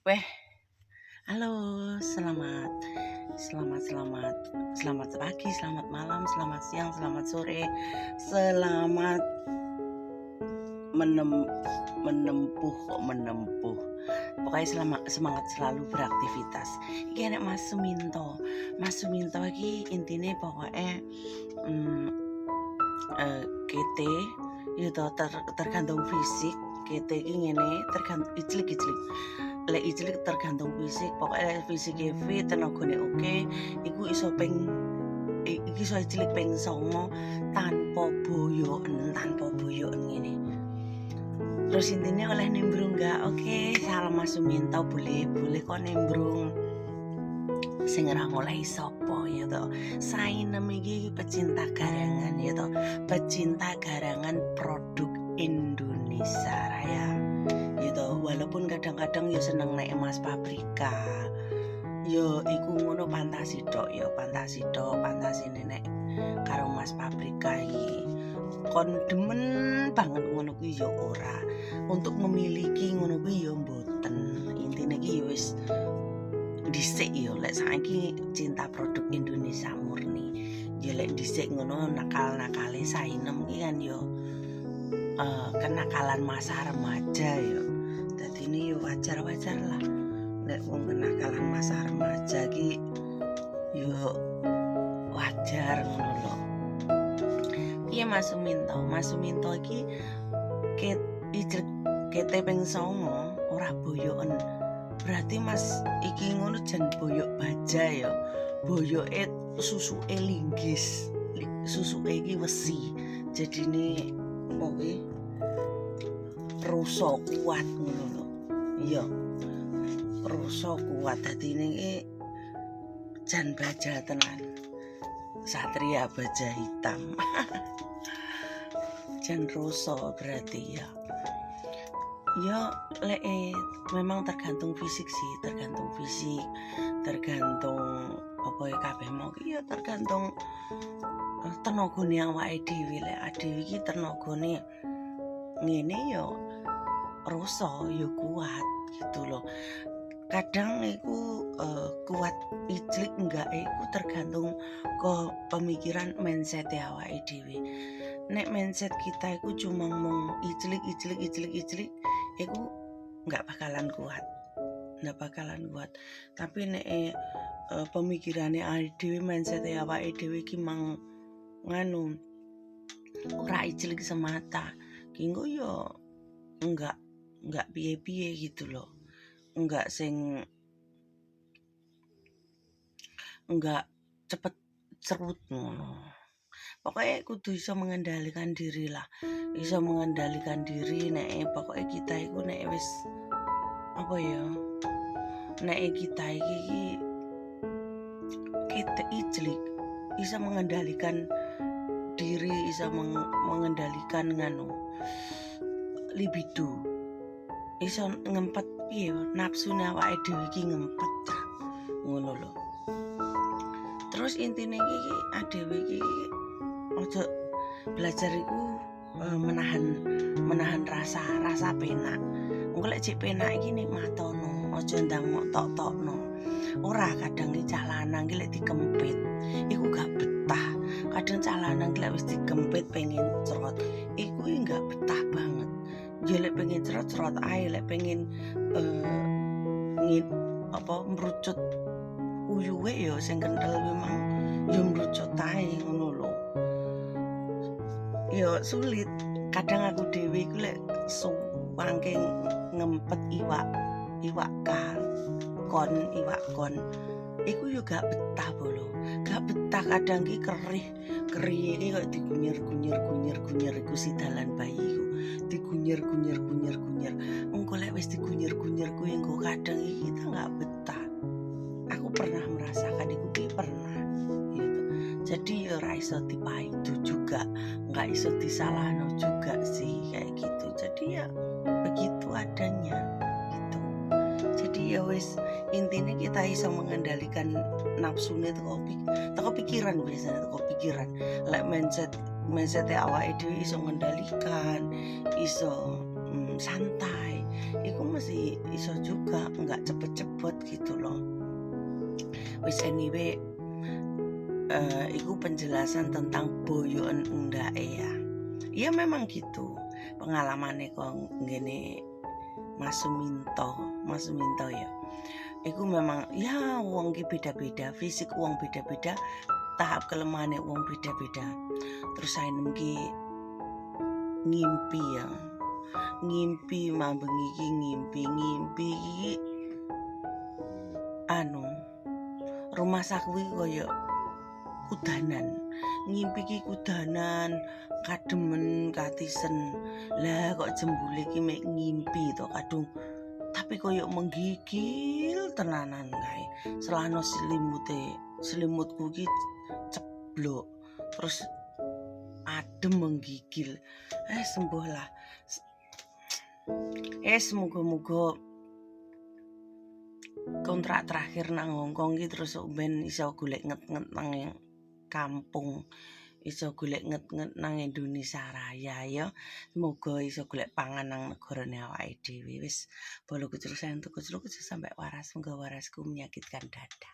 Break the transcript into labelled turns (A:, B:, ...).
A: Weh, halo, selamat, selamat, selamat, selamat pagi, selamat malam, selamat siang, selamat sore, selamat menem, menempuh. Pokoknya semangat selalu beraktivitas. Iki enek Mas Suminto iki intine pokoknya KT itu tergantung fisik. KT iki ngene, tergantung iclik-iclik. Lek iclik tergantung fisik, pokoknya fisiknya fit, tenagane oke, iku iso iclik ping 9 tanpa boyoken ngene. Terus intinya oleh nimbrung enggak? Oke, salam Mas Suminto, boleh kok nimbrung. Sing ora ngolehi sapa ya to. Sainem iki pecinta garangan ya to. Pecinta garangan produk Indonesia Raya. Gitu, walaupun kadang-kadang ya seneng nek Mas Paprika. Yo iku ngono fantasi nenek karo Mas Paprika iki. Kon demen banget ngono kuwi ya ora. Untuk memiliki ngono kuwi ya mboten. Intine iki ya wis dhisik ya lek saiki cinta produk Indonesia murni. Ya lek dhisik ngono nakal-nakale sainem iki kan ya kenakalan masa remaja ya. Dadi ini wajar-wajar lah. Nek wong kenakalan masa remaja iki yo wajar ngono lho. Piye Mas Suminto iki kete ping 9 ora boyoken. Berarti Mas iki ngono jan boyok baja ya. Boyoke susuke linggis. Susuke iki wesi. Jadine oke. Ruso kuat ngono lho. Iya. Ruso kuat dadine iki jan baja tenan. Satria baja hitam. Jan ruso berarti ya. Ya lek memang tergantung fisik sih, tergantung apa ya kabeh mau ya tergantung tenagane awake dhewe. Lek dhewe iki tenagane ngene ya ruso ya kuat gitu loh. Kadang iku kuat iclik enggak iku tergantung ke pemikiran mindset awake dhewe. Nek mindset kita iku cuma mung iclik iku enggak bakalan kuat. Tapi nek pemikirane awake dhewe, mindset awake dhewe iki mang nganu ora iclik semata. Kinggo yo enggak piye-piye gitu loh. Enggak cepet cerut ngono. Pokoknya kudu iso mengendalikan diri lah. Iso mengendalikan diri nek pokoknya kita iku nek wis apa ya? Nek kita iki iclik iso mengendalikan diri, iso mengendalikan nganu libido. Iso ngempet piye nafsu awake dhewe iki ngempet ta ngono lho. Terus intine iki adewe iki aja belajar iku menahan rasa penak. Engko lek cek penak iki nikmatono, aja ndang mok tok-tokno. Ora kadang iki cah lanang iki lek dikempit iku gak betah. Kadang cah lanang iki lek wis dikempit pengen cerot, iku gak betah banget. Ya lek pengen cerot ae, lek pengen merucut uyuwe ya sing kenthel memang ya merucut ae ngono lho. Ya sulit. Kadang aku dhewe iku lek suwangke ngempet iwak kon iku yo gak betah bolo. Gak betah kadang ki kerih iki kok digunyer iku si dalan bayi iku. Digunyer. Engko lek wis digunyer kuwi engko kadang iki kita gak betah. Aku pernah merasakan iku pernah gitu. Jadi ya ora iso dipaidu juga, enggak iso disalahno juga sih kayak gitu. Jadi ya begitu adanya gitu. Jadi ya wis intine kita iso mengendalikan nafsune teko pikiran biasanya teko pikiran. Lek mindset awake dhewe iso mengendalikan, iso santai, iku mesti iso juga nggak cepet-cepet gitu loh. Wis anyway, iku penjelasan tentang boyoan ndake ya. Ya memang gitu. Pengalamannya kok ngene Mas Suminto ya. Iku memang ya wong ki beda-beda, fisik wong beda-beda, tahap kelemahane wong beda-beda. Terus saya ki ngimpi ya. Ngimpi mambeng iki ngimpi anu rumah sakwi koyo kudanan. Ngimpi ki kudanan, kademen, katisen. Lah kok jembule ki mek ngimpi to kadung tapi koyo menggigil tenanan kae. Selano selimutku ki ceblok. Terus adem menggigil. Sembuh lah. Semoga-moga kontrak terakhir nang Hongkong ki terus ben iso golek nget-nget nang kampung, iso golek nget-nget nang Indonesia Raya ya. Semoga iso golek pangan nang negarane awake dhewe. Wis bolo kucur sayang tuku sampai waras, semoga warasku menyakitkan dada.